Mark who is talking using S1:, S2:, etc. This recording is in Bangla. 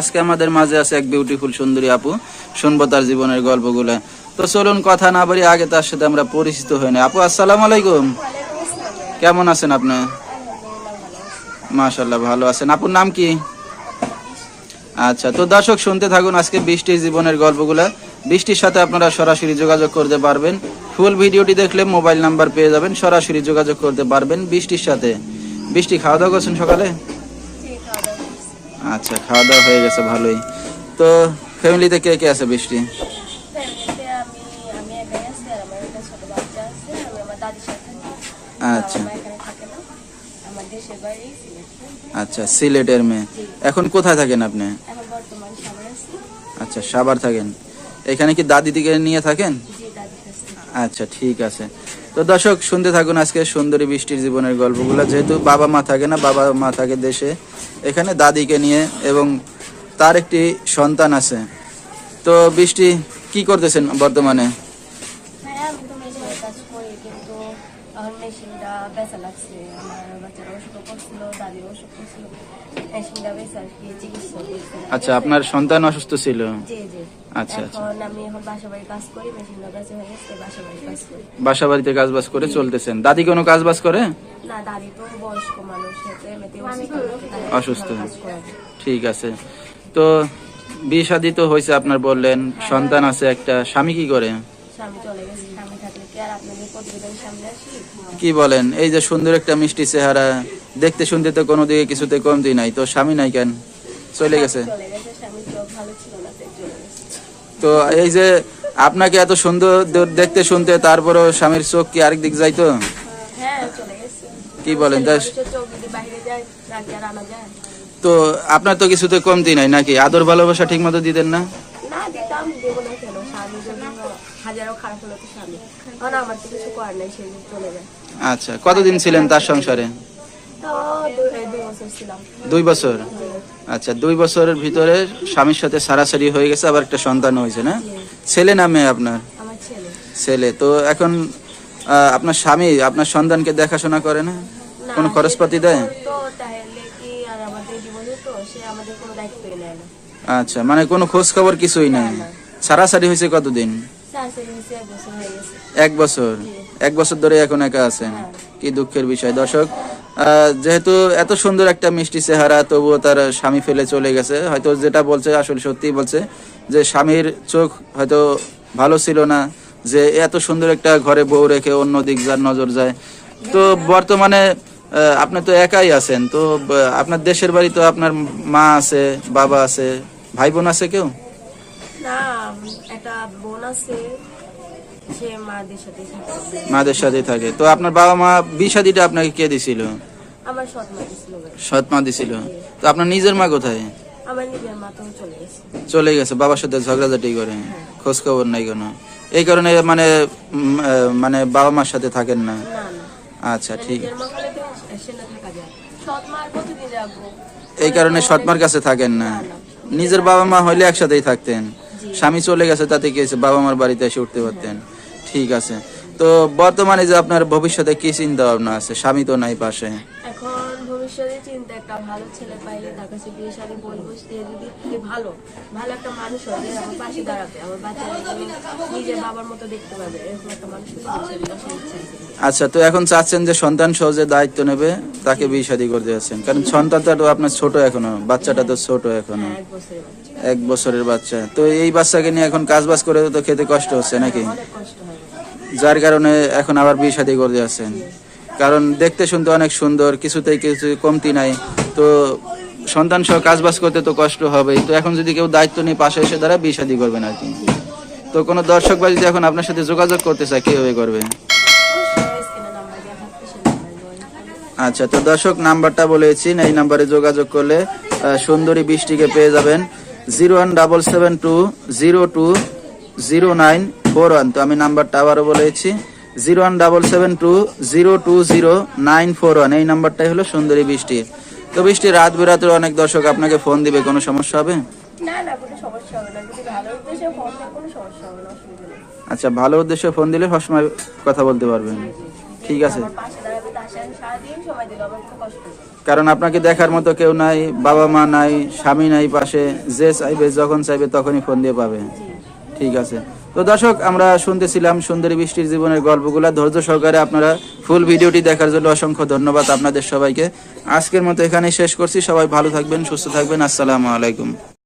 S1: আজকে আমাদের মাঝে আছে এক বিউটিফুল সুন্দরী আপু, শুনবো তার জীবনের গল্পগুলো। তো চলুন কথা না বাড়ি আগে তার সাথে আমরা পরিচিত হই না। আপু আসসালামু আলাইকুম, কেমন আছেন আপনি? মাশাআল্লাহ ভালো আছেন। আপুর নাম কি? আচ্ছা, তো দর্শক শুনতে থাকুন আজকে বৃষ্টির জীবনের গল্পগুলো। বৃষ্টির সাথে আপনারা সরাসরি যোগাযোগ করতে পারবেন। ফুল ভিডিওটি দেখলে মোবাইল নাম্বার পেয়ে যাবেন, সরাসরি যোগাযোগ করতে পারবেন বৃষ্টির সাথে। বৃষ্টি খাওয়া দাওয়া করছেন সকালে? আচ্ছা, খাওয়া দাওয়া হয়ে গেছে, ভালোই। তো ফ্যামিলিতে কে কে আছে বৃষ্টি? আচ্ছা আচ্ছা, সিলেটের মেয়ে। এখন কোথায় থাকেন আপনি? আচ্ছা, সাভার থাকেন। এখানে কি দাদি দিকে নিয়ে থাকেন? আচ্ছা, ঠিক আছে। তো দর্শক শুনতে থাকুন আজকে সুন্দরী বৃষ্টির জীবনের গল্পগুলো। যেহেতু বাবা মা থাকে না, বাবা মা থাকে দেশে, এখানে দাদিকে নিয়ে, এবং তার একটি সন্তান আছে। তো বৃষ্টি কি করতেছেন বর্তমানে? আচ্ছা, আপনার সন্তান অসুস্থ ছিল? আচ্ছা আচ্ছা, বাসা বাড়িতে কাজ বাজ করে চলতেছেন। দাদি কোনো কাজ বাজ করে? অসুস্থ, ঠিক আছে। তো বিয়ে শাদী তো হয়েছে আপনার, বললেন সন্তান আছে একটা। স্বামী কি করে? কি বলেন, এই যে সুন্দর একটা মিষ্টি চেহারা, দেখতে শুনতে তো কোনো দিকে কিছুতে কমতি নাই, তো স্বামী নাই কেন? চলে গেছে? তো এই যে আপনাকে এত সুন্দর দেখতে শুনতে, তারপরও স্বামীর চোখ কি আরেক দিক যাইতো? কি বলেন? তো আপনার তো কিছুতে কমতি নাই নাকি? আদর ভালোবাসা ঠিক মতো দিতেন না? আচ্ছা, কতদিন ছিলেন তার সংসারে? 2 বছর। আচ্ছা, 2 বছরের ভিতরে স্বামীর সাথে সারাসারি হয়ে গেছে, আবার একটা সন্তান হয়েছে না? ছেলে না মেয়ে আপনার? ছেলে। তো এখন আপনার স্বামী আপনার সন্তানকে দেখাশোনা করে না? কোনো খরচপাতি দেয়? আচ্ছা, মানে কোনো খোঁজ খবর কিছুই নাই। সারাসারি হয়েছে কতদিন? 1 বছর। 1 বছর ধরে এখন একা আছেন। কি দুঃখের বিষয় দর্শক। যেহেতু এত সুন্দর একটা মিষ্টি চেহারা, তবুও তার স্বামী ফেলে চলে গেছে। হয়তো যেটা বলছে আসলে সত্যিই বলছে, যে স্বামীর চোখ হয়তো ভালো ছিল না, যে এত সুন্দর একটা ঘরে বউ রেখে অন্য দিক যার নজর যায়। তো বর্তমানে আপনি তো একাই আছেন। তো আপনার দেশের বাড়ি তো আপনার মা আছে, বাবা আছে, ভাই বোন আছে কেউ? মাদের সাথে থাকে। তো আপনার বাবা মা বিয়ে শাদীটা আপনাকে কে দিছিল? সৎ মা দিছিল। তো আপনার নিজের মা কোথায়? চলে গেছে। বাবার সাথে ঝগড়াঝাটি করে, খোঁজ খবর নাই কোনো, এই কারণে মানে মানে বাবা মার সাথে থাকেন না? আচ্ছা, ঠিক। এই কারণে সৎমার কাছে থাকেন না? নিজের বাবা মা হইলে একসাথেই থাকতেন। স্বামী চলে গেছে, তাতে কি হয়েছে? বাবা মার বাড়িতে এসে উঠতে পারতেন। ঠিক আছে। তো বর্তমানে যে আপনার ভবিষ্যতে কি চিন্তা ভাবনা আছে? স্বামী তো নাই পাশে।
S2: এখন ভবিষ্যতে চিন্তা একটা ভালো ছেলে পাইলে তার কাছে বিয়ে শাদী বলবো, সে যদি ভালো ভালো একটা মানুষ হয়, আমার পাশে দাঁড়াবে, আমার বাচ্চারা নিজের বাবার মতো দেখতে পাবে, এরকম একটা মানুষ।
S1: আচ্ছা, তো এখন চাচ্ছেন যে সন্তান সহজে দায়িত্ব নেবে, তাকে বিয়ে শাদী করতে যাচ্ছেন? কারণ সন্তানটা তো আপনার ছোট এখনো, বাচ্চাটা তো ছোট এখনো, 1 বছরের বাচ্চা। তো এই বাচ্চাকে নিয়ে এখন কাজ বাজ করে তো খেতে কষ্ট হচ্ছে নাকি? যার কারণে এখন আবার বিয়ে শাদী করতে যাচ্ছেন। কারণ দেখতে শুনতে অনেক সুন্দর, কিছুতেই কিছু কমতি নাই। তো সন্তান সহ কাজ বাজ করতে তো কষ্ট হবেই। তো এখন যদি কেউ দায়িত্ব নিয়ে পাশে এসে দ্বারা বিয়ে শাদী করবেন আর কি। তো কোনো দর্শক বা যদি এখন আপনার সাথে যোগাযোগ করতে চায়, কিভাবে করবে? আচ্ছা, তো দর্শক নাম্বারটা বলেছি, এই নাম্বারে যোগাযোগ করলে সুন্দরী বৃষ্টিকে পেয়ে যাবেন। 01772020941। তো আমি নাম্বারটা আবারও বলেছি, 01772020941। এই নাম্বারটাই হলো সুন্দরী বৃষ্টি। তো বৃষ্টি রাত বেরাতে অনেক দর্শক আপনাকে ফোন দিবে, কোনো সমস্যা হবে? আচ্ছা, ভালো উদ্দেশ্যে ফোন দিলে সবসময় কথা বলতে পারবেন। ঠিক আছে। কারণ আপনাকে দেখার মতো কেউ নাই, বাবা মা নাই, স্বামী নাই পাশে, যে চাইবে যখন চাইবে তখনই ফোন দিয়ে পাবে। ঠিক আছে, তো দর্শক আমরা শুনতেছিলাম সুন্দরী বৃষ্টির জীবনের গল্পগুলা। ধৈর্য সহকারে আপনারা ফুল ভিডিওটি দেখার জন্য অসংখ্য ধন্যবাদ আপনাদের সবাইকে। আজকের মতো এখানেই শেষ করছি। সবাই ভালো থাকবেন, সুস্থ থাকবেন। আসসালামু আলাইকুম।